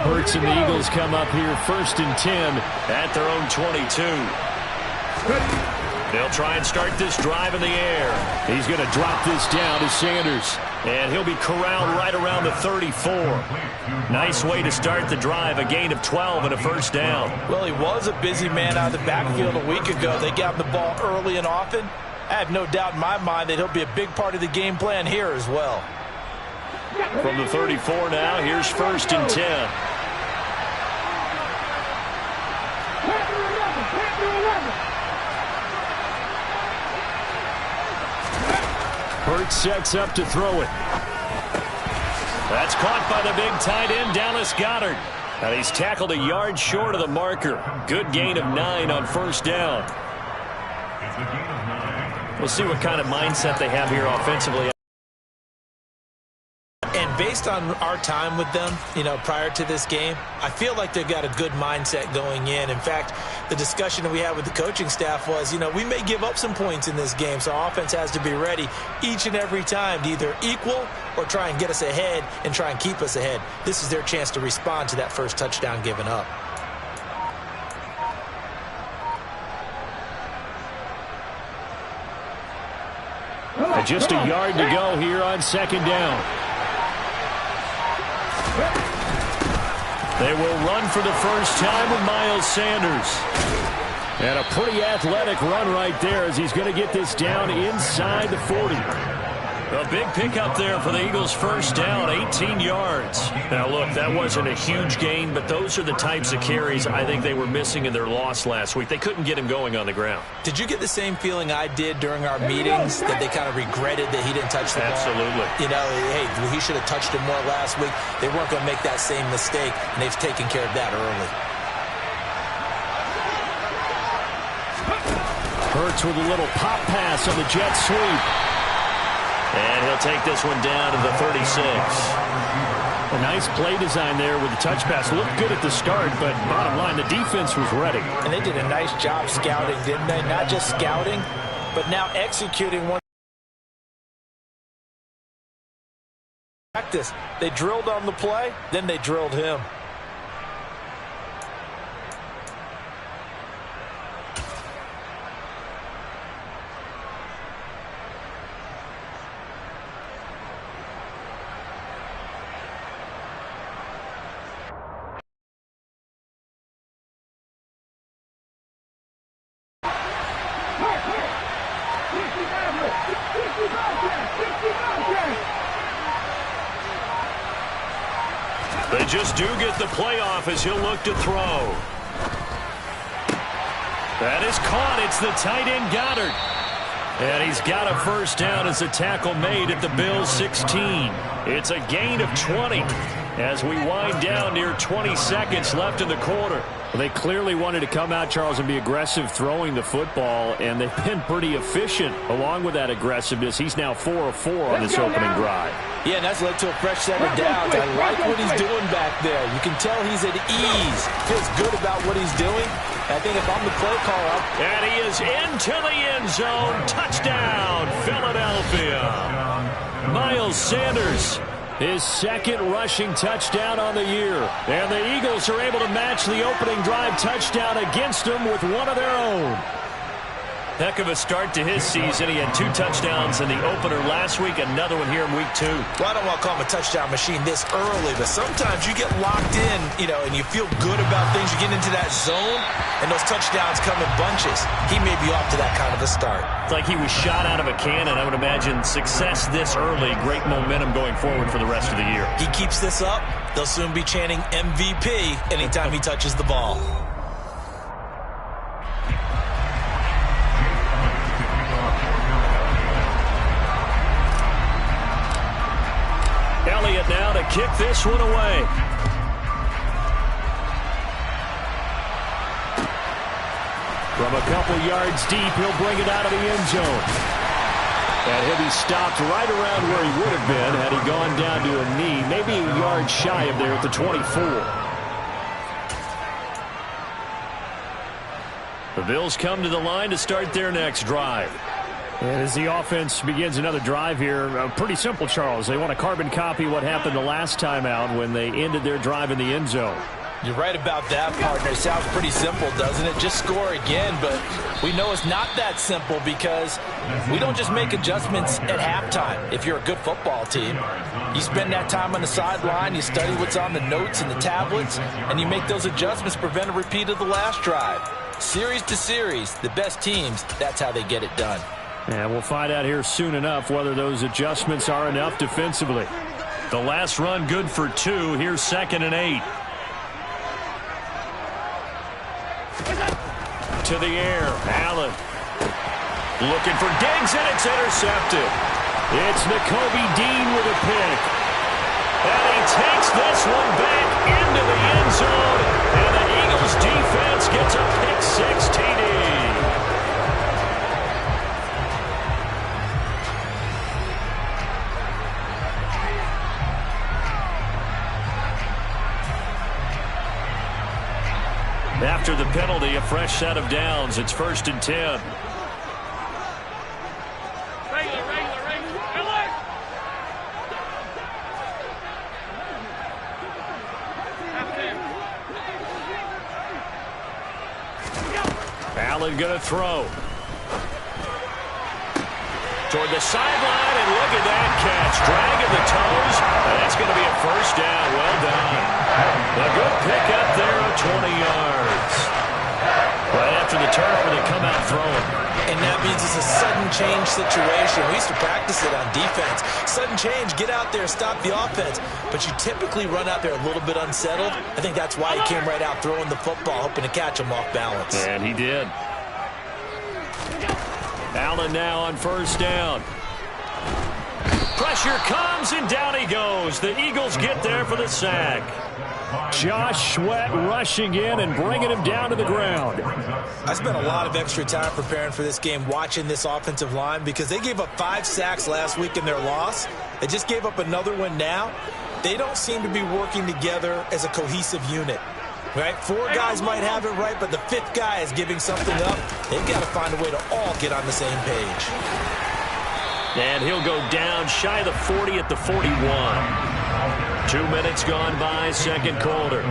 Hurts and the Eagles come up here 1st and 10 at their own 22. They'll try and start this drive in the air. He's going to drop this down to Sanders. And he'll be corralled right around the 34. Nice way to start the drive. A gain of 12 and a first down. Well, he was a busy man out of the backfield a week ago. They got him the ball early and often. I have no doubt in my mind that he'll be a big part of the game plan here as well. From the 34 now, here's 1st and 10. Hurts sets up to throw it. That's caught by the big tight end, Dallas Goedert. And he's tackled a yard short of the marker. Good gain of 9 on first down. We'll see what kind of mindset they have here offensively. And based on our time with them, prior to this game, I feel like they've got a good mindset going in. In fact, the discussion that we had with the coaching staff was, we may give up some points in this game, so our offense has to be ready each and every time to either equal or try and get us ahead and try and keep us ahead. This is their chance to respond to that first touchdown given up. And just a yard to go here on 2nd down. They will run for the first time with Miles Sanders. And a pretty athletic run right there as he's going to get this down inside the 40. A big pickup there for the Eagles' first down, 18 yards. Now, look, that wasn't a huge gain, but those are the types of carries I think they were missing in their loss last week. They couldn't get him going on the ground. Did you get the same feeling I did during our meetings, that they kind of regretted that he didn't touch the ball? Absolutely. Hey, he should have touched it more last week. They weren't going to make that same mistake, and they've taken care of that early. Hurts with a little pop pass on the jet sweep. And he'll take this one down to the 36. A nice play design there with the touch pass. Looked good at the start, but bottom line, the defense was ready. And they did a nice job scouting, didn't they? Not just scouting, but now executing one. Practice. They drilled on the play, then they drilled him. They just do get the playoff as he'll look to throw. That is caught. It's the tight end Goedert. And he's got a first down as a tackle made at the Bills' 16. It's a gain of 20 as we wind down near 20 seconds left in the quarter. Well, they clearly wanted to come out, Charles, and be aggressive throwing the football, and they've been pretty efficient along with that aggressiveness. He's now 4 of 4 on this opening drive. Yeah, and that's led to a fresh set of downs. I like what he's doing back there. You can tell he's at ease. Feels good about what he's doing. I think if I'm the play caller. And he is into the end zone. Touchdown, Philadelphia. Miles Sanders, his second rushing touchdown on the year. And the Eagles are able to match the opening drive touchdown against them with one of their own. Heck of a start to his season. He had 2 touchdowns in the opener last week, another one here in week 2. Well, I don't want to call him a touchdown machine this early, but sometimes you get locked in, and you feel good about things. You get into that zone, and those touchdowns come in bunches. He may be off to that kind of a start. It's like he was shot out of a cannon. I would imagine success this early, great momentum going forward for the rest of the year. He keeps this up, they'll soon be chanting MVP anytime he touches the ball. Elliott now to kick this one away. From a couple yards deep, he'll bring it out of the end zone. And he'll be stopped right around where he would have been had he gone down to a knee, maybe a yard shy of there at the 24. The Bills come to the line to start their next drive. And as the offense begins another drive here, pretty simple, Charles. They want to carbon copy what happened the last time out when they ended their drive in the end zone. You're right about that, partner. Sounds pretty simple, doesn't it? Just score again, but we know it's not that simple because we don't just make adjustments at halftime. If you're a good football team, you spend that time on the sideline, you study what's on the notes and the tablets, and you make those adjustments to prevent a repeat of the last drive. Series to series, the best teams, that's how they get it done. And we'll find out here soon enough whether those adjustments are enough defensively. The last run good for 2. Here's 2nd and 8. To the air, Allen. Looking for Diggs, and it's intercepted. It's Nakobe Dean with a pick. And he takes this one back into the end zone. And the Eagles defense gets a pick 6 TD. After the penalty, a fresh set of downs. It's 1st and 10. Allen going to throw. Toward the sideline, and look at that catch. Dragging the toes. That's going to be a 1st down. Well done. A good pickup there of 20 yards. Right after the turnover, they come out throwing. And that means it's a sudden change situation. We used to practice it on defense. Sudden change, get out there, stop the offense. But you typically run out there a little bit unsettled. I think that's why he came right out throwing the football, hoping to catch him off balance. And he did. Allen now on 1st down. Pressure comes, and down he goes. The Eagles get there for the sack. Josh Sweat rushing in and bringing him down to the ground. I spent a lot of extra time preparing for this game, watching this offensive line, because they gave up 5 sacks last week in their loss. They just gave up another one now. They don't seem to be working together as a cohesive unit. Right? 4 guys might have it right, but the 5th guy is giving something up. They've got to find a way to all get on the same page. And he'll go down shy of the 40 at the 41. 2 minutes gone by, 2nd quarter.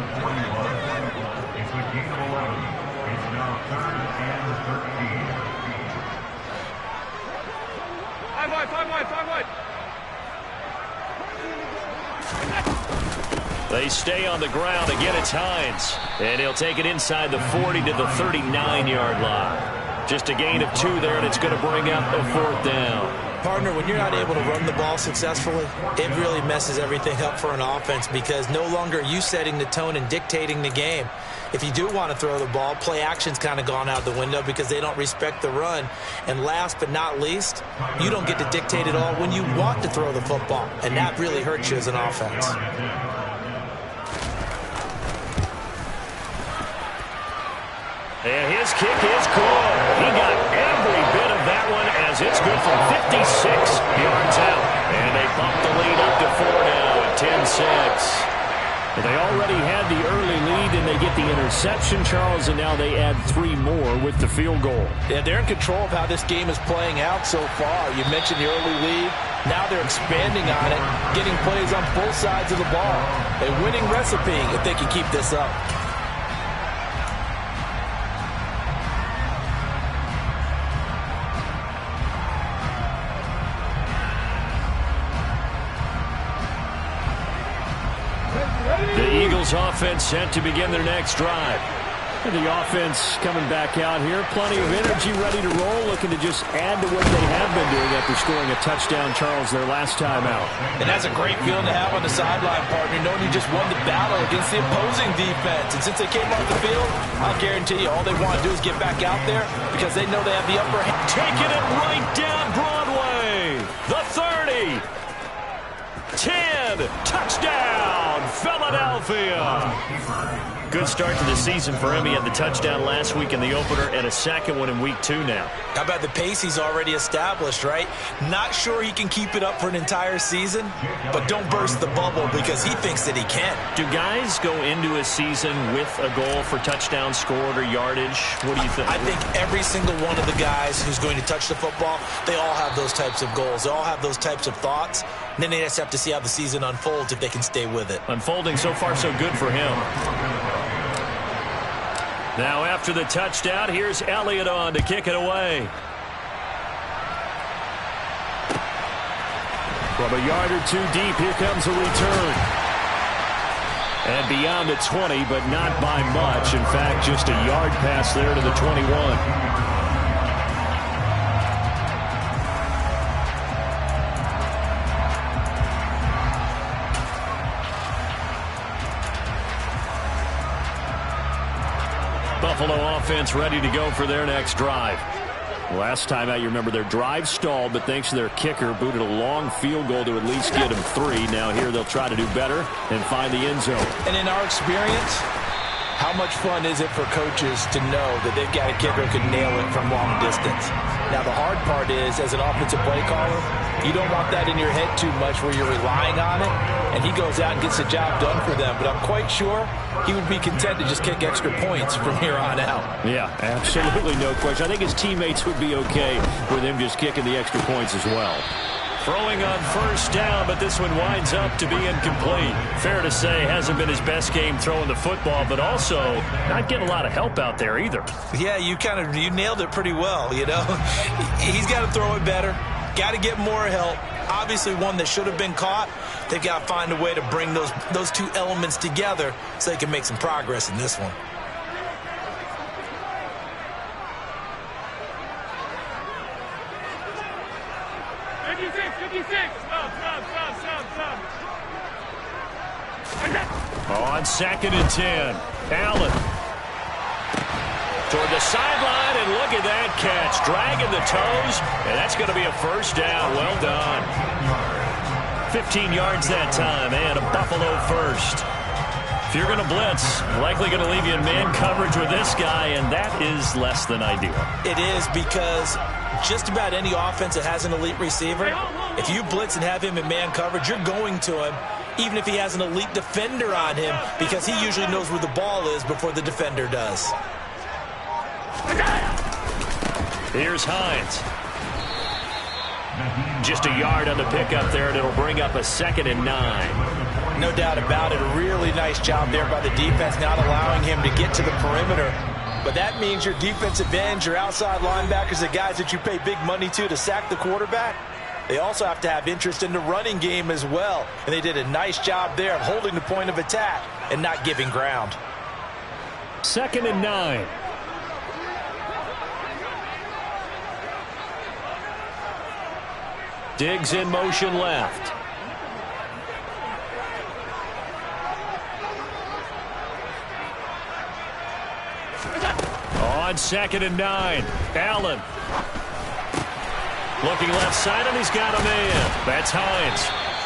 They stay on the ground. Again, it's Hines. And he'll take it inside the 40 to the 39-yard line. Just a gain of 2 there, and it's going to bring up a 4th down. Partner, when you're not able to run the ball successfully, it really messes everything up for an offense, because no longer are you setting the tone and dictating the game. If you do want to throw the ball, play action's kind of gone out the window because they don't respect the run. And last but not least, you don't get to dictate it all when you want to throw the football, and that really hurts you as an offense. And his kick is good. He got every bit of that one, as it's good from 56 yards out. And they bump the lead up to 4 now at 10-6. They already had the early lead, and they get the interception, Charles, and now they add 3 more with the field goal. Yeah, they're in control of how this game is playing out so far. You mentioned the early lead. Now they're expanding on it, getting plays on both sides of the ball. A winning recipe if they can keep this up. The Eagles offense set to begin their next drive. And the offense coming back out here. Plenty of energy, ready to roll, looking to just add to what they have been doing after scoring a touchdown, Charles, their last time out. And that's a great feeling to have on the sideline, partner, knowing you just won the battle against the opposing defense. And since they came off the field, I'll guarantee you all they want to do is get back out there because they know they have the upper hand. Taking it right down Broadway. The 30. 10. Touchdown. Philadelphia. Good start to the season for him. He had the touchdown last week in the opener and a second one in week 2 now. How about the pace he's already established, right? Not sure he can keep it up for an entire season, but don't burst the bubble because he thinks that he can. Do guys go into a season with a goal for touchdown scored or yardage? What do you think? I think every single one of the guys who's going to touch the football, they all have those types of goals. They all have those types of thoughts. And then they just have to see how the season unfolds if they can stay with it. Unfolding so far so good for him. Now after the touchdown, here's Elliott on to kick it away. From a yard or two deep, here comes a return. And beyond the 20, but not by much. In fact, just a yard pass there to the 21. Buffalo offense ready to go for their next drive. Last time out, you remember their drive stalled, but thanks to their kicker, booted a long field goal to at least get them 3. Now here they'll try to do better and find the end zone. And in our experience, how much fun is it for coaches to know that they've got a kicker who can nail it from long distance? Now the hard part is, as an offensive play caller, you don't want that in your head too much where you're relying on it, and he goes out and gets the job done for them. But I'm quite sure he would be content to just kick extra points from here on out. Yeah, absolutely no question. I think his teammates would be okay with him just kicking the extra points as well. Throwing on first down, but this one winds up to be incomplete. Fair to say, hasn't been his best game throwing the football, but also not getting a lot of help out there either. Yeah, you nailed it pretty well, you know. He's got to throw it better. Got to get more help. Obviously one that should have been caught. They've got to find a way to bring those two elements together so they can make some progress in this one. On 2nd and 10, Allen. Toward the sideline, and look at that catch. Dragging the toes, and that's going to be a first down. Well done. 15 yards that time, and a Buffalo first. If you're going to blitz, likely going to leave you in man coverage with this guy, and that is less than ideal. It is, because just about any offense that has an elite receiver, if you blitz and have him in man coverage, you're going to him, even if he has an elite defender on him, because he usually knows where the ball is before the defender does. Here's Hines. Just a yard on the pickup there, and it'll bring up a 2nd and 9. No doubt about it. A really nice job there by the defense, not allowing him to get to the perimeter. But that means your defensive ends, your outside linebackers, the guys that you pay big money to sack the quarterback, they also have to have interest in the running game as well. And they did a nice job there of holding the point of attack and not giving ground. 2nd and 9. Diggs in motion left. On 2nd and 9, Allen. Looking left side, and he's got a man. That's Hines.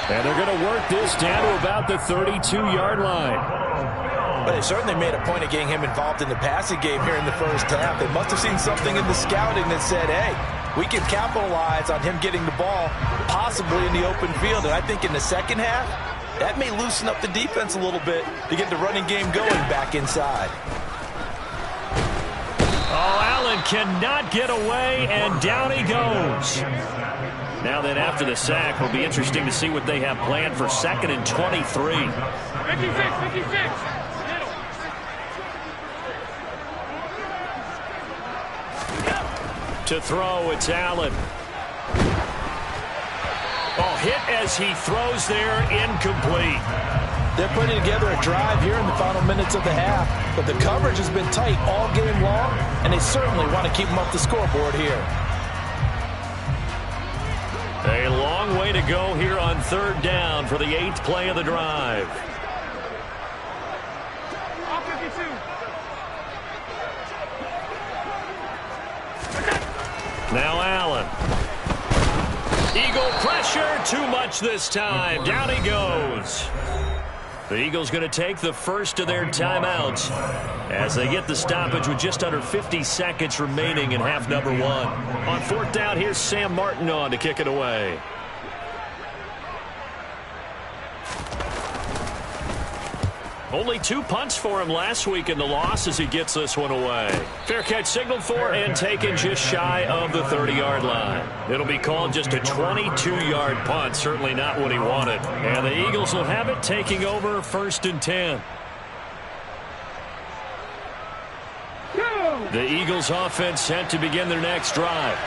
And they're going to work this down to about the 32-yard line. But they certainly made a point of getting him involved in the passing game here in the first half. They must have seen something in the scouting that said, hey, we can capitalize on him getting the ball possibly in the open field. And I think in the second half, that may loosen up the defense a little bit to get the running game going back inside. Oh, Allen cannot get away, and down he goes. Now then, after the sack, will be interesting to see what they have planned for 2nd and 23. 56. To throw, it's Allen. Oh, hit as he throws there, incomplete. They're putting together a drive here in the final minutes of the half, but the coverage has been tight all game long, and they certainly want to keep them up the scoreboard here. A long way to go here on 3rd down for the 8th play of the drive. Now Allen. Eagle pressure, too much this time. Down he goes. The Eagles going to take the first of their timeouts as they get the stoppage with just under 50 seconds remaining in half number 1. On fourth down, here's Sam Martin on to kick it away. Only 2 punts for him last week in the loss as he gets this one away. Fair catch signaled for and taken just shy of the 30-yard line. It'll be called just a 22-yard punt, certainly not what he wanted. And the Eagles will have it, taking over 1st and 10. The Eagles offense set to begin their next drive.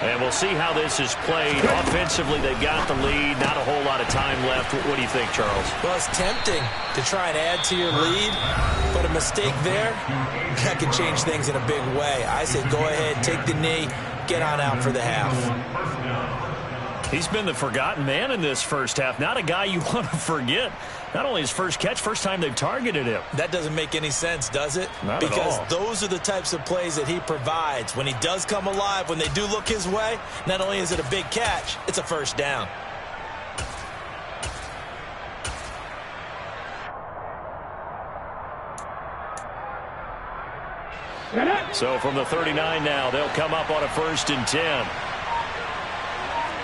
And we'll see how this is played. Offensively, they've got the lead. Not a whole lot of time left. What do you think, Charles? Well, it's tempting to try and add to your lead, but a mistake there, that could change things in a big way. I say go ahead, take the knee, get on out for the half. He's been the forgotten man in this first half. Not a guy you want to forget. Not only his first catch, first time they've targeted him. That doesn't make any sense, does it? Not because at all. Those are the types of plays that he provides. When he does come alive, when they do look his way, not only is it a big catch, it's a first down. So from the 39 now, they'll come up on a 1st and 10.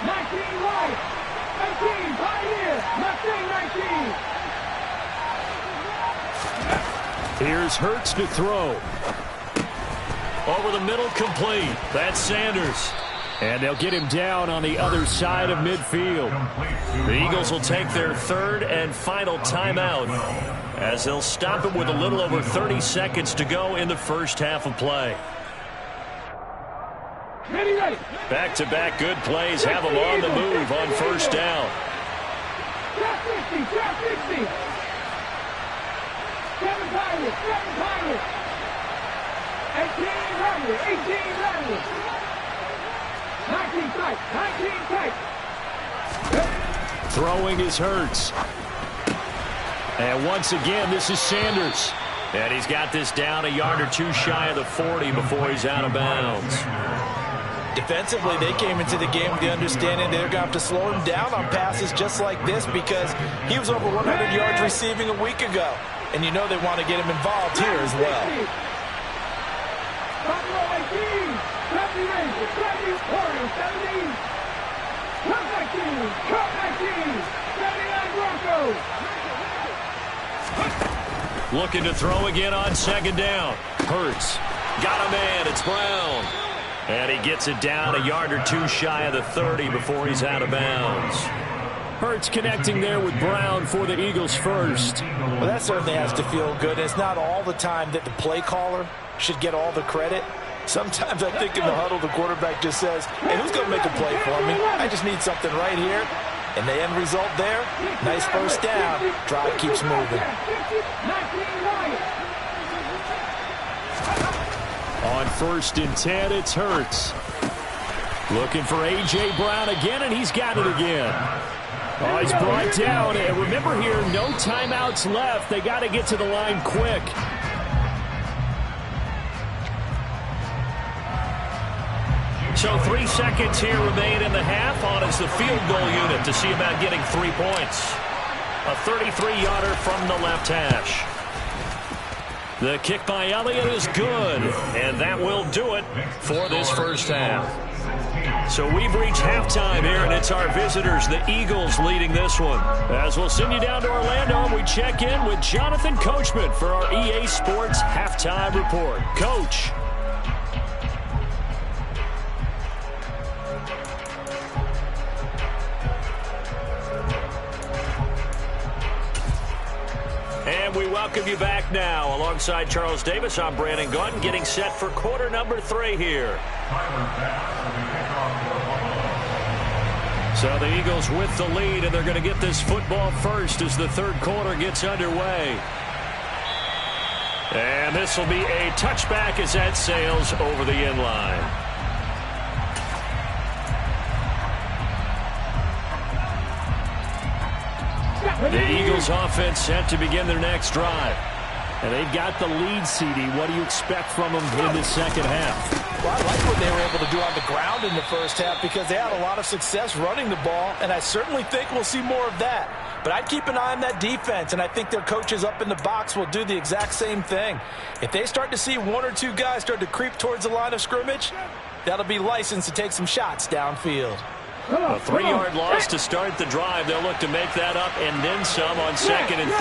19 right, 19 Pioneer, left wing 19. Here's Hurts to throw. Over the middle, complete. That's Sanders. And they'll get him down on the other side of midfield. The Eagles will take their 3rd and final timeout as they'll stop him with a little over 30 seconds to go in the first half of play. Ready. Back-to-back good plays have them on the move on 1st down. Trap 60, trap 60. 7 Pirates, 18 Rebels, 18 Rebels. 19 tight, 19 tight. Throwing is Hurts. And once again, this is Sanders. And he's got this down a yard or 2 shy of the 40 before he's out of bounds. Defensively, they came into the game with the understanding they're going to have to slow him down on passes just like this because he was over 100 yards receiving a week ago. And you know they want to get him involved here as well. Buffalo 18, 70 Rangers, 70 Warriors, 17. Cup 19, Cup 19, 79 Broncos. Looking to throw again on 2nd down. Hurts. Got a man. It's Brown. And he gets it down a yard or 2 shy of the 30 before he's out of bounds. Hurts connecting there with Brown for the Eagles first. Well, that certainly has to feel good. It's not all the time that the play caller should get all the credit. Sometimes I think in the huddle, the quarterback just says, hey, who's going to make a play for me? I just need something right here. And the end result there, nice first down. Drive keeps moving. On 1st and 10, it's Hurts. Looking for A.J. Brown again, and he's got it again. Oh, he's brought down. And remember here, no timeouts left. They got to get to the line quick. So 3 seconds here remain in the half. On is the field goal unit to see about getting 3 points. A 33-yarder from the left hash. The kick by Elliott is good, and that will do it for this first half. So we've reached halftime here, and it's our visitors, the Eagles, leading this one. As we'll send you down to Orlando, and we check in with Jonathan Coachman for our EA Sports Halftime Report. Coach. And we welcome you back now. Alongside Charles Davis, I'm Brandon Gaudin, getting set for quarter number 3 here. So the Eagles with the lead, and they're going to get this football first as the 3rd quarter gets underway. And this will be a touchback as that sails over the end line. The Eagles offense set to begin their next drive. And they've got the lead, CD. What do you expect from them in the second half? Well, I like what they were able to do on the ground in the first half because they had a lot of success running the ball, and I certainly think we'll see more of that. But I'd keep an eye on that defense, and I think their coaches up in the box will do the exact same thing. If they start to see one or two guys start to creep towards the line of scrimmage, that'll be licensed to take some shots downfield. A 3-yard loss to start the drive. They'll look to make that up and then some on 2nd and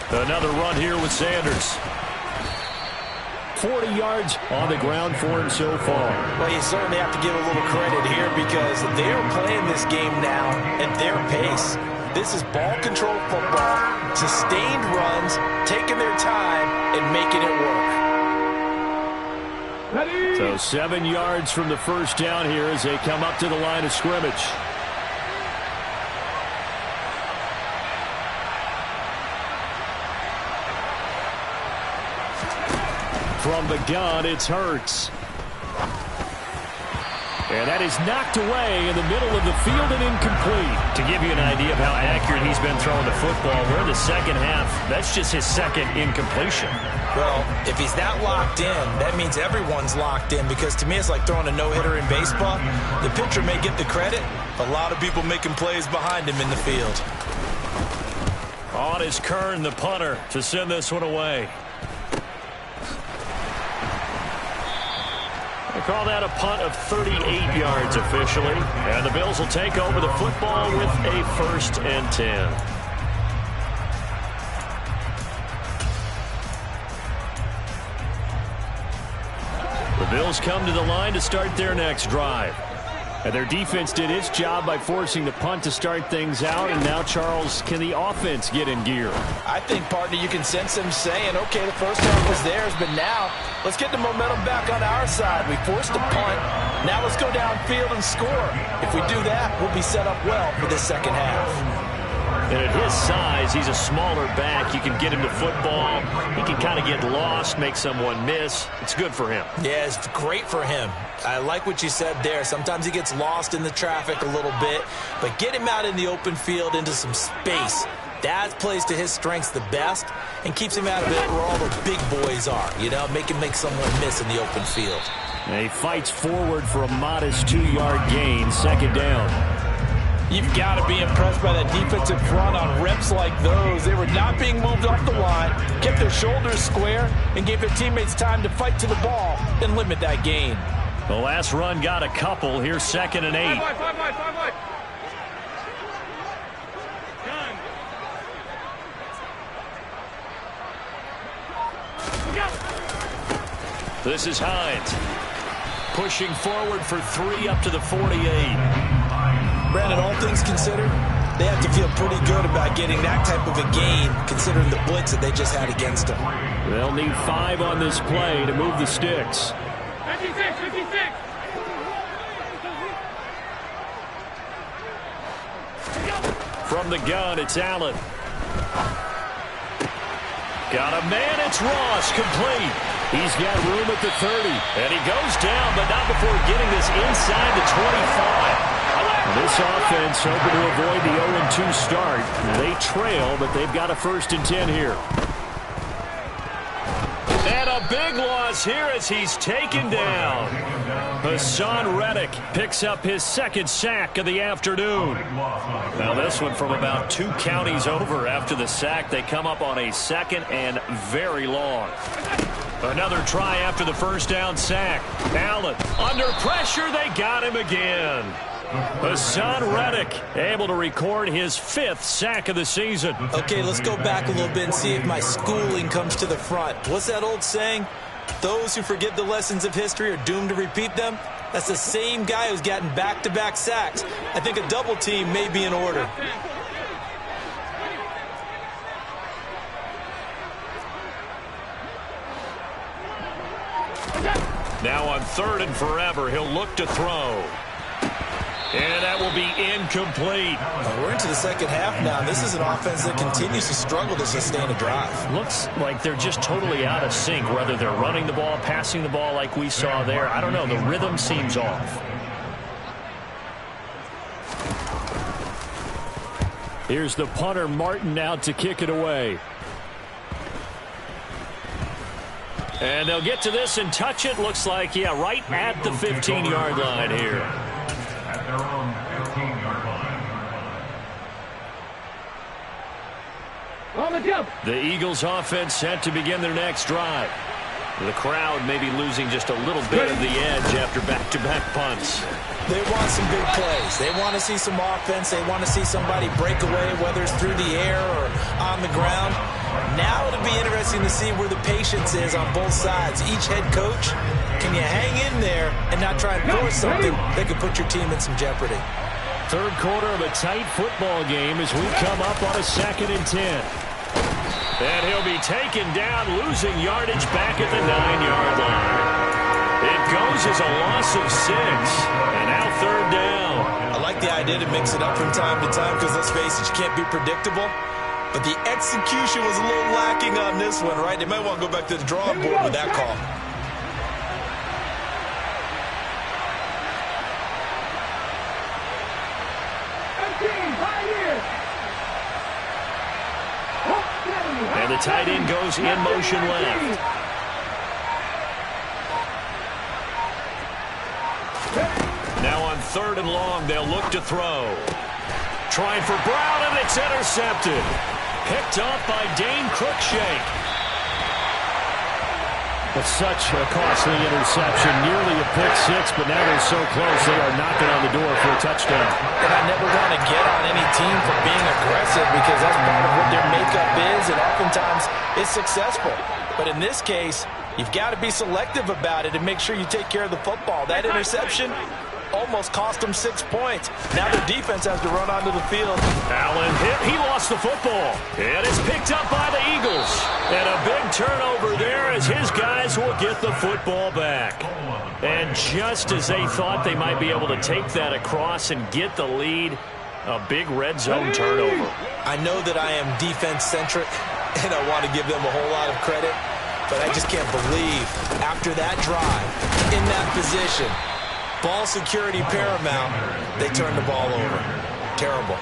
13. Another run here with Sanders. 40 yards on the ground for him so far. Well, you certainly have to give a little credit here because they're playing this game now at their pace. This is ball control football, sustained runs, taking their time and making it work. So 7 yards from the first down here as they come up to the line of scrimmage. From the gun, it's Hurts. And that is knocked away in the middle of the field and incomplete. To give you an idea of how accurate he's been throwing the football, we're in the second half. That's just his second incompletion. Well, if he's that locked in, that means everyone's locked in because to me it's like throwing a no-hitter in baseball. The pitcher may get the credit, a lot of people making plays behind him in the field. On is Kern, the punter, to send this one away. They call that a punt of 38 yards officially. And the Bills will take over the football with a 1st and 10. The Bills come to the line to start their next drive. And their defense did its job by forcing the punt to start things out. And now, Charles, can the offense get in gear? I think, partner, you can sense them saying, okay, the first half was theirs, but now let's get the momentum back on our side. We forced a punt. Now let's go downfield and score. If we do that, we'll be set up well for this second half. And at his size, he's a smaller back. You can get him to football. He can kind of get lost, make someone miss. It's good for him. Yeah, it's great for him. I like what you said there. Sometimes he gets lost in the traffic a little bit, but get him out in the open field into some space. That plays to his strengths the best and keeps him out of it where all the big boys are. You know, make him make someone miss in the open field. And he fights forward for a modest 2-yard gain, 2nd down. You've got to be impressed by that defensive front on reps like those. They were not being moved off the line, kept their shoulders square, and gave their teammates time to fight to the ball and limit that gain. The last run got a couple. Here's 2nd and 8. This is Hines. Pushing forward for 3 up to the 48. Brandon, all things considered, they have to feel pretty good about getting that type of a gain considering the blitz that they just had against them. They'll need 5 on this play to move the sticks. 56, 56. From the gun, it's Allen. Got a man, it's Ross, complete. He's got room at the 30. And he goes down, but not before getting this inside the 25. This offense hoping to avoid the 0-2 start. They trail, but they've got a 1st and 10 here. And a big loss here as he's taken down. Hassan Reddick picks up his 2nd sack of the afternoon. Now this one from about 2 counties over after the sack. They come up on a 2nd and very long. Another try after the 1st down sack. Allen under pressure. They got him again. Hassan Reddick able to record his 5th sack of the season. Okay, let's go back a little bit and see if my schooling comes to the front. What's that old saying? Those who forget the lessons of history are doomed to repeat them. That's the same guy who's gotten back-to-back sacks. I think a double team may be in order. Now on 3rd and forever, he'll look to throw. And that will be incomplete. We're into the second half now. This is an offense that continues to struggle to sustain a drive. Looks like they're just totally out of sync, whether they're running the ball, passing the ball like we saw there. I don't know. The rhythm seems off. Here's the punter, Martin, out to kick it away. And they'll get to this and touch it. Looks like, yeah, right at the 15-yard line here. On the jump. The Eagles offense set to begin their next drive. The crowd may be losing just a little bit of the edge after back-to-back punts. They want some big plays. They want to see some offense. They want to see somebody break away, whether it's through the air or on the ground. Now it'll be interesting to see where the patience is on both sides. Each head coach, can you hang in there and not try and force something that could put your team in some jeopardy? Third quarter of a tight football game as we come up on a 2nd and 10. And he'll be taken down, losing yardage back at the 9-yard line. It goes as a loss of 6, and now 3rd down. I like the idea to mix it up from time to time because, let's face it, you can't be predictable. But the execution was a little lacking on this one, right? They might want to go back to the drawing board with that call. And the tight end goes in motion left. Now on 3rd and long, they'll look to throw. Trying for Brown, and it's intercepted. Picked off by Dane Cruikshank. It's such a costly interception, nearly a pick 6, but now they're so close they are knocking on the door for a touchdown. And I never want to get on any team for being aggressive because that's part of what their makeup is, and oftentimes it's successful. But in this case, you've got to be selective about it and make sure you take care of the football. That interception almost cost them 6 points. Now their defense has to run onto the field. Allen hit. He lost the football. And it's picked up by the Eagles. And a big turnover there as his guys will get the football back. And just as they thought they might be able to take that across and get the lead, a big red zone turnover. I know that I am defense-centric, and I want to give them a whole lot of credit, but I just can't believe after that drive, in that position, ball security paramount, they turned the ball over. Terrible.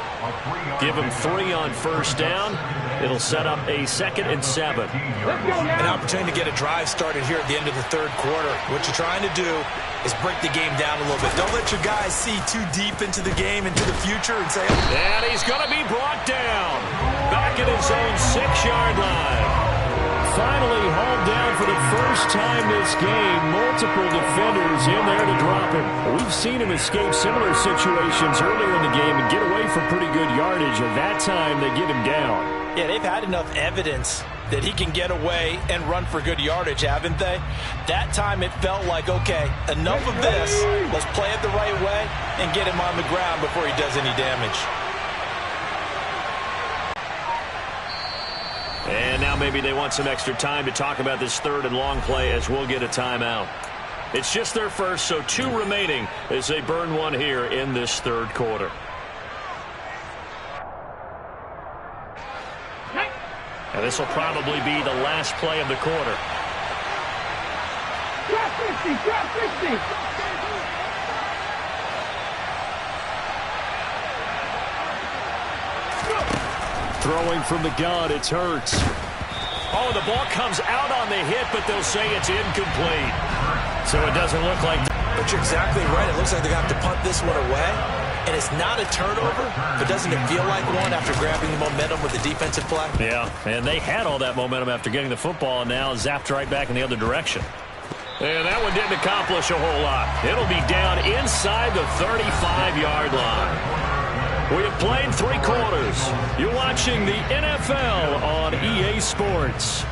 Give them 3 on 1st down. It'll set up a 2nd and 7. An opportunity to get a drive started here at the end of the 3rd quarter. What you're trying to do is break the game down a little bit. Don't let your guys see too deep into the game, into the future, and say, and he's going to be brought down. Back at his own 6-yard line. Finally hauled down for the first time this game. Multiple defenders in there to drop him. We've seen him escape similar situations earlier in the game and get away from pretty good yardage. And that time they get him down. Yeah, they've had enough evidence that he can get away and run for good yardage, haven't they? That time it felt like, okay, enough of this. Let's play it the right way and get him on the ground before he does any damage. And now maybe they want some extra time to talk about this 3rd and long play as we'll get a timeout. It's just their first, so 2 remaining as they burn one here in this 3rd quarter. And this will probably be the last play of the quarter. Drop 50, drop 50. Throwing from the gun, it's Hurts. Oh, the ball comes out on the hit, but they'll say it's incomplete. So it doesn't look like... But you're exactly right. It looks like they're going to have to punt this one away. And it's not a turnover, but doesn't it feel like one after grabbing the momentum with the defensive play? Yeah, and they had all that momentum after getting the football and now zapped right back in the other direction. And that one didn't accomplish a whole lot. It'll be down inside the 35-yard line. We have played 3 quarters. You're watching the NFL on EA Sports.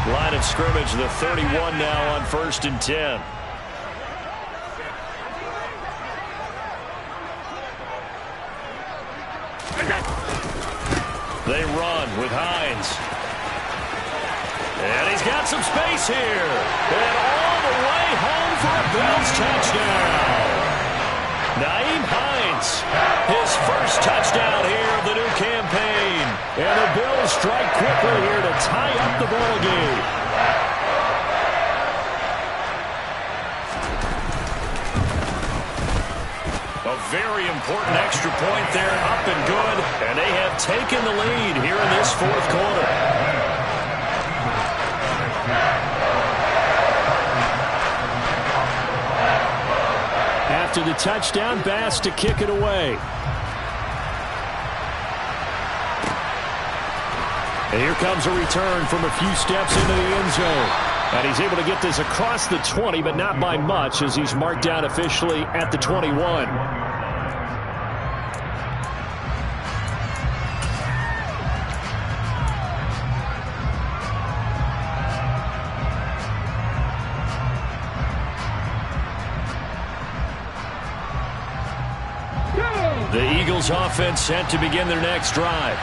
Line of scrimmage, the 31 now on 1st and 10. They run with Hines. And he's got some space here. And all the way home for a Bills touchdown. Nyheim Hines, his first touchdown here of the new campaign. And the Bills strike quickly here to tie up the ball game. A very important extra point there, up and good, and they have taken the lead here in this fourth quarter. After the touchdown, Bass to kick it away. And here comes a return from a few steps into the end zone. And he's able to get this across the 20, but not by much, as he's marked down officially at the 21. The Eagles offense set to begin their next drive.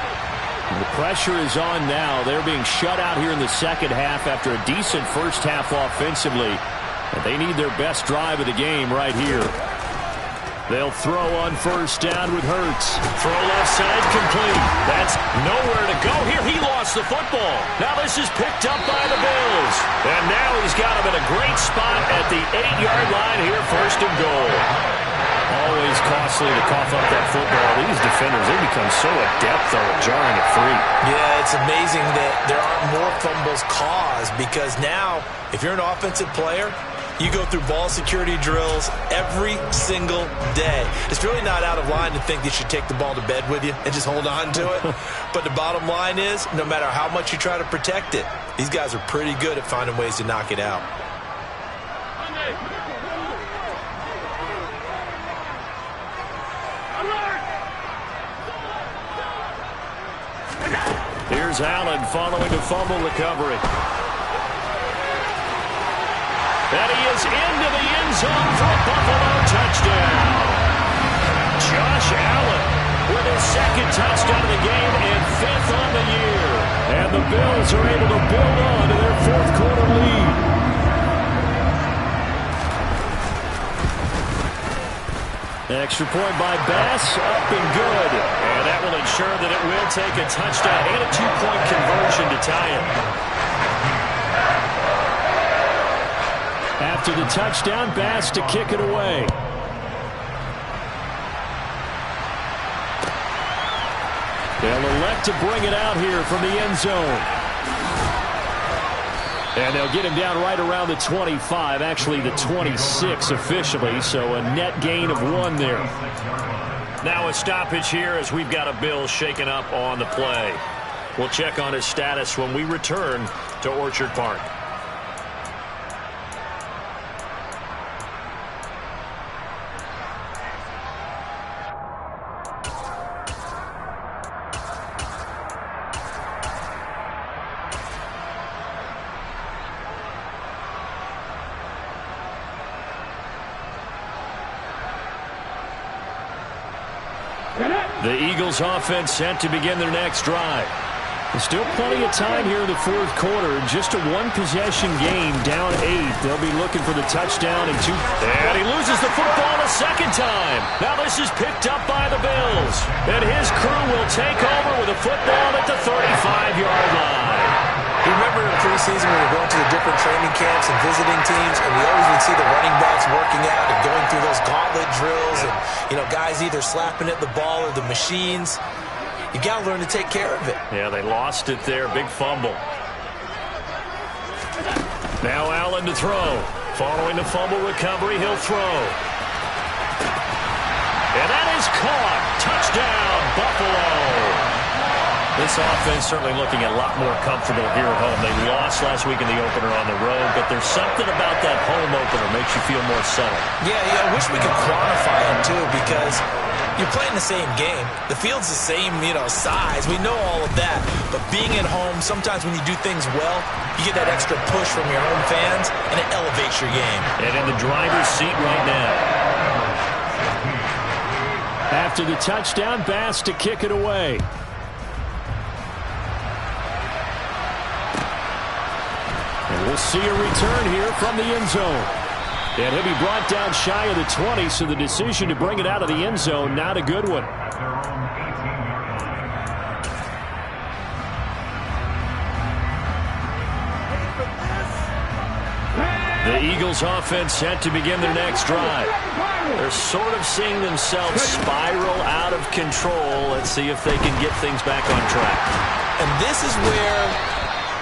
The pressure is on now. They're being shut out here in the second half after a decent first half offensively. And they need their best drive of the game right here. They'll throw on first down with Hurts. Throw left side complete. That's nowhere to go here. He lost the football. Now this is picked up by the Bills. And now he's got him in a great spot at the 8-yard line here, first and goal. Always costly to cough up that football. These defenders, they become so adept, though, at jarring it free. Yeah, it's amazing that there aren't more fumbles caused, because now, if you're an offensive player, you go through ball security drills every single day. It's really not out of line to think you should take the ball to bed with you and just hold on to it. But the bottom line is, no matter how much you try to protect it, these guys are pretty good at finding ways to knock it out. Here's Allen following the fumble recovery. And he is into the end zone for a Buffalo touchdown. Josh Allen with his second touchdown of the game and 5th on the year. And the Bills are able to build on to their fourth quarter lead. Extra point by Bass, up and good. And that will ensure that it will take a touchdown and a 2-point conversion to tie it. After the touchdown, Bass to kick it away. They'll elect to bring it out here from the end zone. And they'll get him down right around the 25, actually the 26 officially, so a net gain of 1 there. Now a stoppage here as we've got a Bill shaken up on the play. We'll check on his status when we return to Orchard Park. The Eagles offense set to begin their next drive. There's still plenty of time here in the fourth quarter. Just a one-possession game, down 8. They'll be looking for the touchdown in 2. And he loses the football a second time. Now this is picked up by the Bills. And his crew will take over with a football at the 35-yard line. You remember in preseason when we were going to the different training camps and visiting teams, and we always would see the running backs working out and going through those gauntlet drills, and, you know, guys either slapping at the ball or the machines. You got to learn to take care of it. Yeah, they lost it there. Big fumble. Now Allen to throw. Following the fumble recovery, he'll throw. And that is caught. Touchdown, Buffalo. This offense certainly looking a lot more comfortable here at home. They lost last week in the opener on the road, but there's something about that home opener makes you feel more settled. Yeah, I wish we could quantify it, too, because you're playing the same game. The field's the same, size. We know all of that. But being at home, sometimes when you do things well, you get that extra push from your home fans, and it elevates your game. And in the driver's seat right now. After the touchdown, Bass to kick it away. And we'll see a return here from the end zone. And he'll be brought down shy of the 20, so the decision to bring it out of the end zone, not a good one. The Eagles offense set to begin their next drive. They're sort of seeing themselves spiral out of control. Let's see if they can get things back on track. And this is where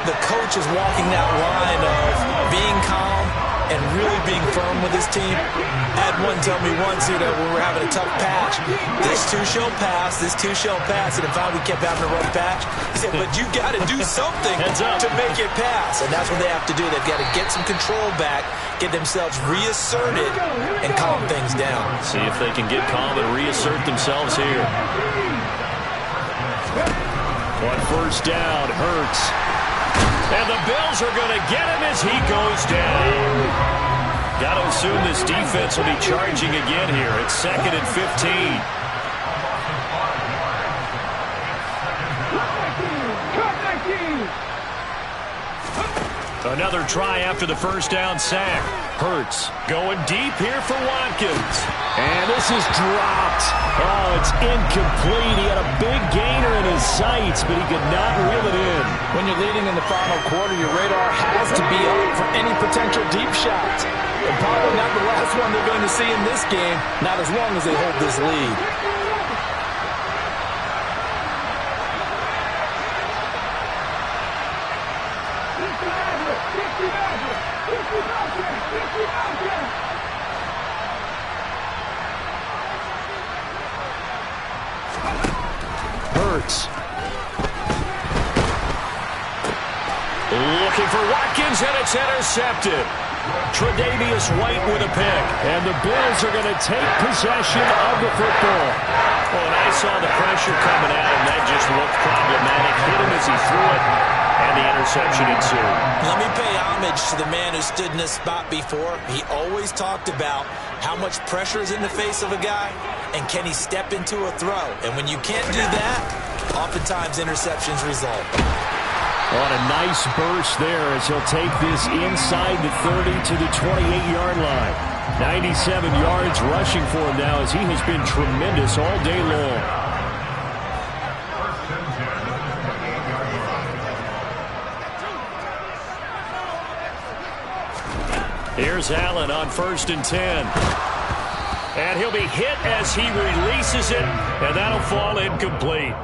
the coach is walking that line of being calm and really being firm with his team. I had one tell me once, when we were having a tough patch, this two shall pass, and if we kept having a rough patch, he said, but you got to do something to make it pass. And that's what they have to do. They've got to get some control back, get themselves reasserted, and calm things down. See if they can get calm and reassert themselves here. On first down, Hurts. And the Bills are going to get him as he goes down. Got to assume this defense will be charging again here. It's 2nd and 15. Another try after the first down sack. Hurts going deep here for Watkins. And this is dropped. Oh, it's incomplete. He had a big gainer in his sights, but he could not reel it in. When you're leading in the final quarter, your radar has to be up for any potential deep shots. And probably not the last one they're going to see in this game, not as long as they hold this lead. Hurts. Looking for Watkins, and it's intercepted. Tre'Davious White with a pick. And the Bills are going to take possession of the football. Oh, and I saw the pressure coming at him. That just looked problematic. Hit him as he threw it, and the interception ensued. Let me pay homage to the man who stood in this spot before. He always talked about how much pressure is in the face of a guy, and can he step into a throw. And when you can't do that, oftentimes interceptions result. On a nice burst there as he'll take this inside the 30 to the 28-yard line. 97 yards rushing for him now as he has been tremendous all day long. Here's Allen on 1st and 10. And he'll be hit as he releases it, and that'll fall incomplete.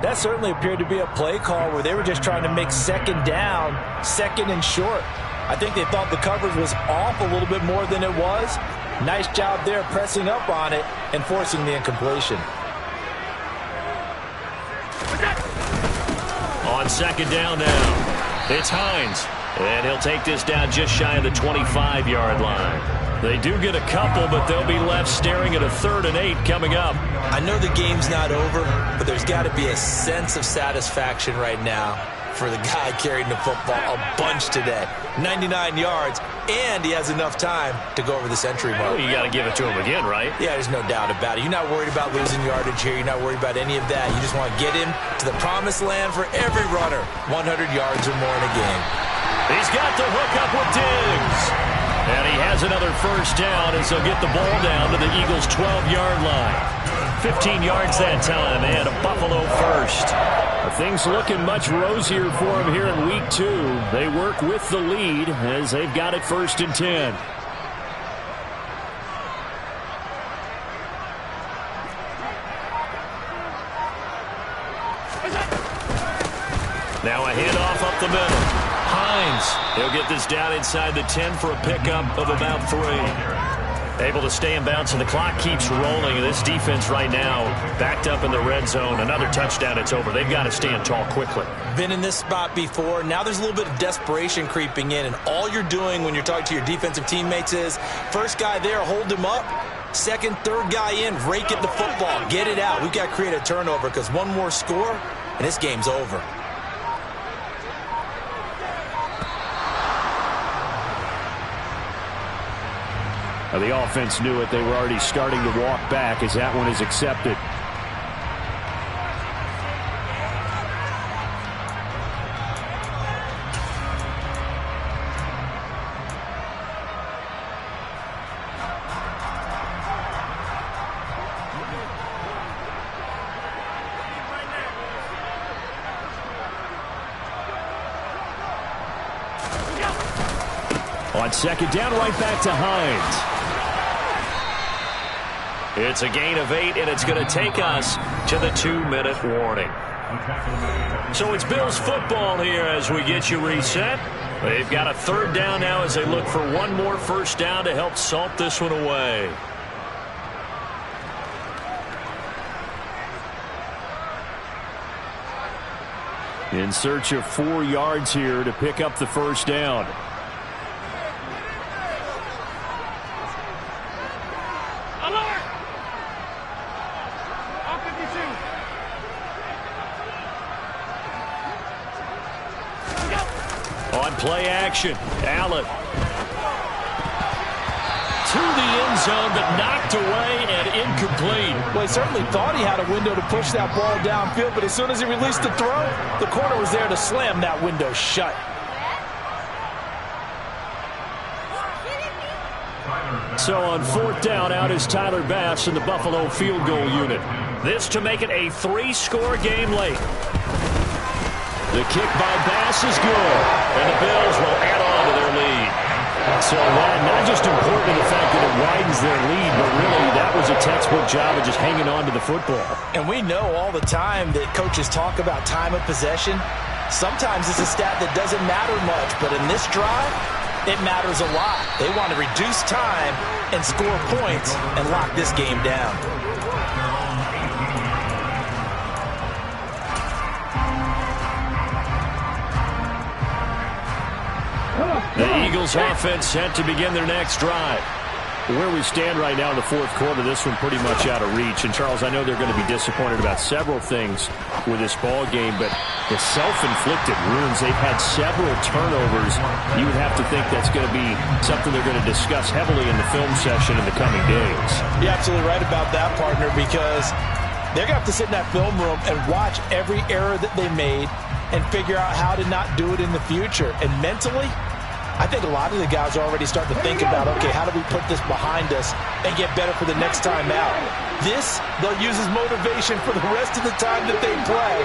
That certainly appeared to be a play call where they were just trying to make second down, second and short. I think they thought the coverage was off a little bit more than it was. Nice job there pressing up on it and forcing the incompletion. On 2nd down now, it's Hines. And he'll take this down just shy of the 25-yard line. They do get a couple, but they'll be left staring at a 3rd and 8 coming up. I know the game's not over, but there's got to be a sense of satisfaction right now for the guy carrying the football a bunch today. 99 yards, and he has enough time to go over the century mark. Well, you got to give it to him again, right? Yeah, there's no doubt about it. You're not worried about losing yardage here. You're not worried about any of that. You just want to get him to the promised land for every runner. 100 yards or more in a game. He's got the hook up with Diggs. And he has another first down as he'll get the ball down to the Eagles' 12-yard line. 15 yards that time, and a Buffalo first. Things looking much rosier for him here in Week 2. They work with the lead as they've got it 1st and 10. Now a handoff up the middle. Hines, he'll get this down inside the 10 for a pickup of about 3. Able to stay in bounds, and the clock keeps rolling. This defense right now backed up in the red zone. Another touchdown, it's over. They've got to stand tall quickly. Been in this spot before. Now there's a little bit of desperation creeping in, and all you're doing when you're talking to your defensive teammates is, first guy there, hold him up. Second, third guy in, rake at the football. Get it out. We've got to create a turnover because one more score, and this game's over. The offense knew it. They were already starting to walk back as that one is accepted. On On second down, right back to Hines. It's a gain of 8, and it's going to take us to the 2-minute warning. So it's Bills football here as we get you reset. They've got a third down now as they look for one more first down to help salt this one away. In search of 4 yards here to pick up the first down. On play action, Allen. To the end zone, but knocked away and incomplete. Well, he certainly thought he had a window to push that ball downfield, but as soon as he released the throw, the corner was there to slam that window shut. So on fourth down, out is Tyler Bass in the Buffalo field goal unit. This to make it a 3-score game late. The kick by Bass is good, and the Bills will add on to their lead. So that not just important in the fact that it widens their lead, but really that was a textbook job of just hanging on to the football. And we know all the time that coaches talk about time of possession. Sometimes it's a stat that doesn't matter much, but in this drive, it matters a lot. They want to reduce time and score points and lock this game down. The Eagles offense set to begin their next drive. Where we stand right now in the fourth quarter, this one pretty much out of reach. And, Charles, I know they're going to be disappointed about several things with this ball game, but the self-inflicted wounds, they've had several turnovers. You would have to think that's going to be something they're going to discuss heavily in the film session in the coming days. You're absolutely right about that, partner, because they're going to have to sit in that film room and watch every error that they made and figure out how to not do it in the future. And mentally, I think a lot of the guys are already starting to think about, okay, how do we put this behind us and get better for the next time out? This, they'll use as motivation for the rest of the time that they play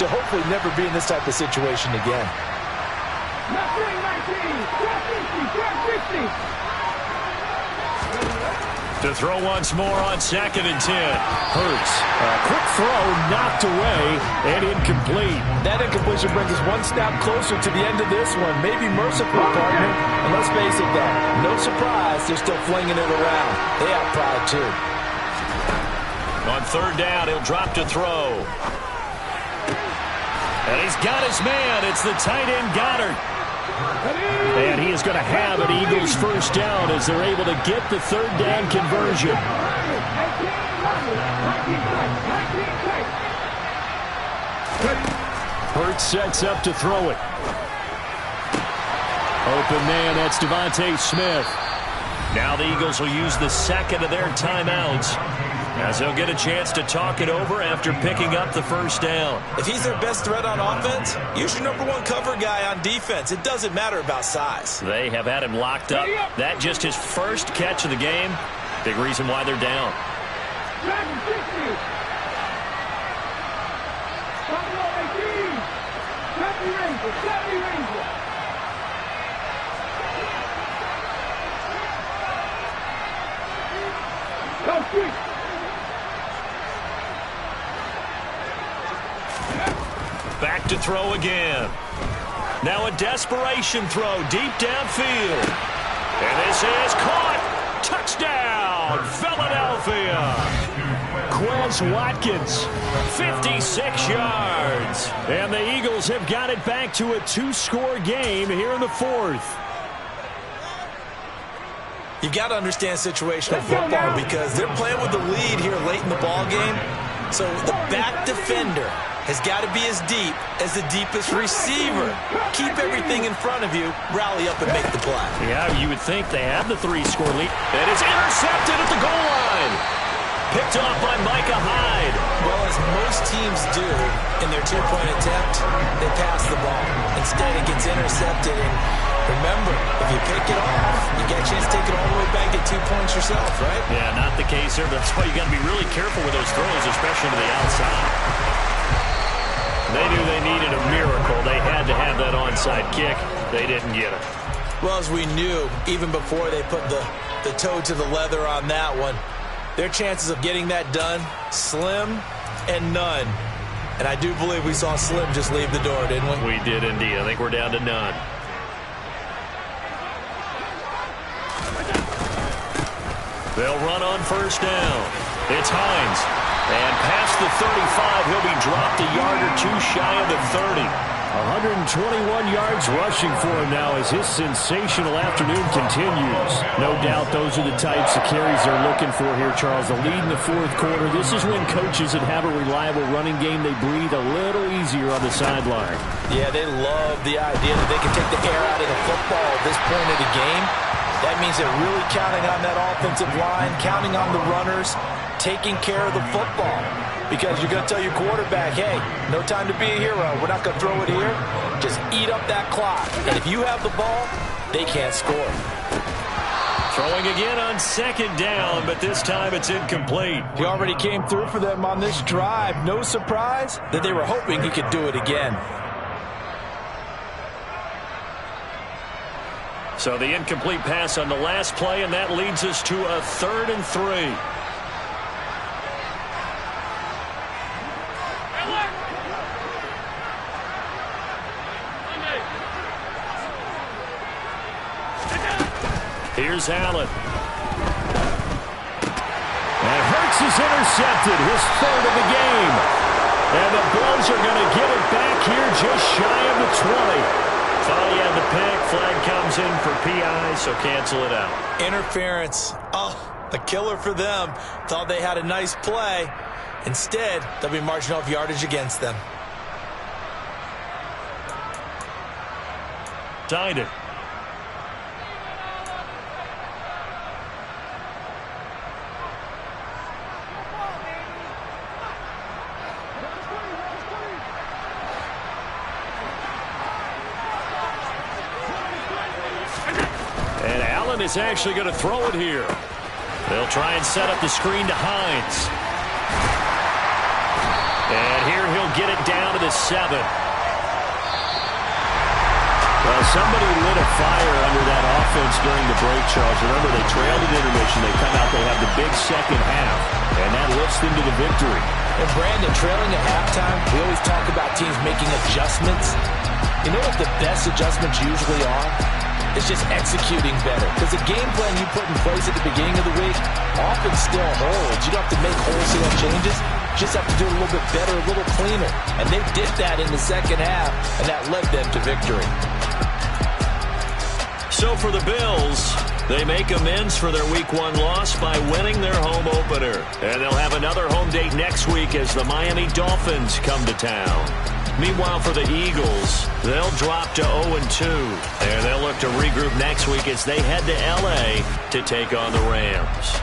to hopefully never be in this type of situation again. To throw once more on second and 10. Hurts. A quick throw knocked away and incomplete. That incompletion brings us one step closer to the end of this one. Maybe merciful, partner. And let's face it, though, no surprise, they're still flinging it around. They have pride, too. On third down, he'll drop to throw. And he's got his man. It's the tight end, Goddard. And he is going to have an Eagles first down as they're able to get the third down conversion. Hurts sets up to throw it. Open man, that's Devontae Smith. Now the Eagles will use the second of their timeouts as they'll get a chance to talk it over after picking up the first down. If he's their best threat on offense, use your #1 cover guy on defense. It doesn't matter about size. They have had him locked up. That just his first catch of the game. Big reason why they're down. Back to throw again. Now a desperation throw deep downfield. And this is caught. Touchdown, Philadelphia. Quez Watkins, 56 yards. And the Eagles have got it back to a 2-score game here in the fourth. You've got to understand situational football because they're playing with the lead here late in the ball game. So the back defender has got to be as deep as the deepest receiver. Keep everything in front of you, rally up and make the play. Yeah, you would think they have the 3-score lead. And it's intercepted at the goal line. Picked off by Micah Hyde. Well, as most teams do in their 2-point attempt, they pass the ball. Instead, it gets intercepted. And remember, if you pick it off, you get a chance to take it all the way back, get 2 points yourself, right? Yeah, not the case here. That's why you got to be really careful with those throws, especially to the outside. They knew they needed a miracle. They had to have that onside kick. They didn't get it. Well, as we knew, even before they put the toe to the leather on that one, their chances of getting that done, slim and none. And I do believe we saw Slim just leave the door, didn't we? We did indeed. I think we're down to none. They'll run on first down. It's Hines. And past the 35, he'll be dropped a yard or two shy of the 30. 121 yards rushing for him now as his sensational afternoon continues. No doubt those are the types of carries they're looking for here, Charles. The lead in the fourth quarter. This is when coaches that have a reliable running game, they breathe a little easier on the sideline. Yeah, they love the idea that they can take the air out of the football at this point of the game. That means they're really counting on that offensive line, counting on the runners, taking care of the football. Because you're going to tell your quarterback, hey, no time to be a hero. We're not going to throw it here. Just eat up that clock. And if you have the ball, they can't score. Throwing again on second down, but this time it's incomplete. He already came through for them on this drive. No surprise that they were hoping he could do it again. So the incomplete pass on the last play, and that leads us to a 3rd and 3. Here's Allen. And Hurts is intercepted, his 3rd of the game. And the Bills are going to get it back here just shy of the 20. Thought he had the pick. Flag comes in for PI, so cancel it out. Interference. Oh, a killer for them. Thought they had a nice play. Instead, they'll be marching off yardage against them. Tied it. Is actually going to throw it here. They'll try and set up the screen to Hines. And here he'll get it down to the 7. Well, somebody lit a fire under that offense during the break, Charles. Remember, they trailed at intermission. They come out, they have the big second half, and that lifts them to the victory. And Brandon, trailing at halftime, we always talk about teams making adjustments. You know what the best adjustments usually are? It's just executing better. Because the game plan you put in place at the beginning of the week often still holds. You don't have to make wholesale changes. You just have to do it a little bit better, a little cleaner. And they did that in the second half, and that led them to victory. So for the Bills, they make amends for their Week 1 loss by winning their home opener. And they'll have another home date next week as the Miami Dolphins come to town. Meanwhile, for the Eagles, they'll drop to 0-2. And they'll look to regroup next week as they head to L.A. to take on the Rams.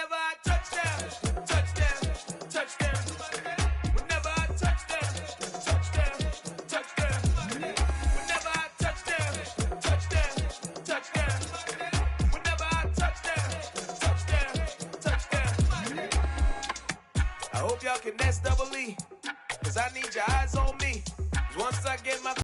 Whenever I touch down, touchdown, touchdown. Whenever I touch down, touchdown, touchdown. Whenever I touch down, touchdown, touchdown. Whenever I touch down, touchdown, touchdown. I hope y'all can nest double E, 'cause I need your eyes on me. 'Cause once I get my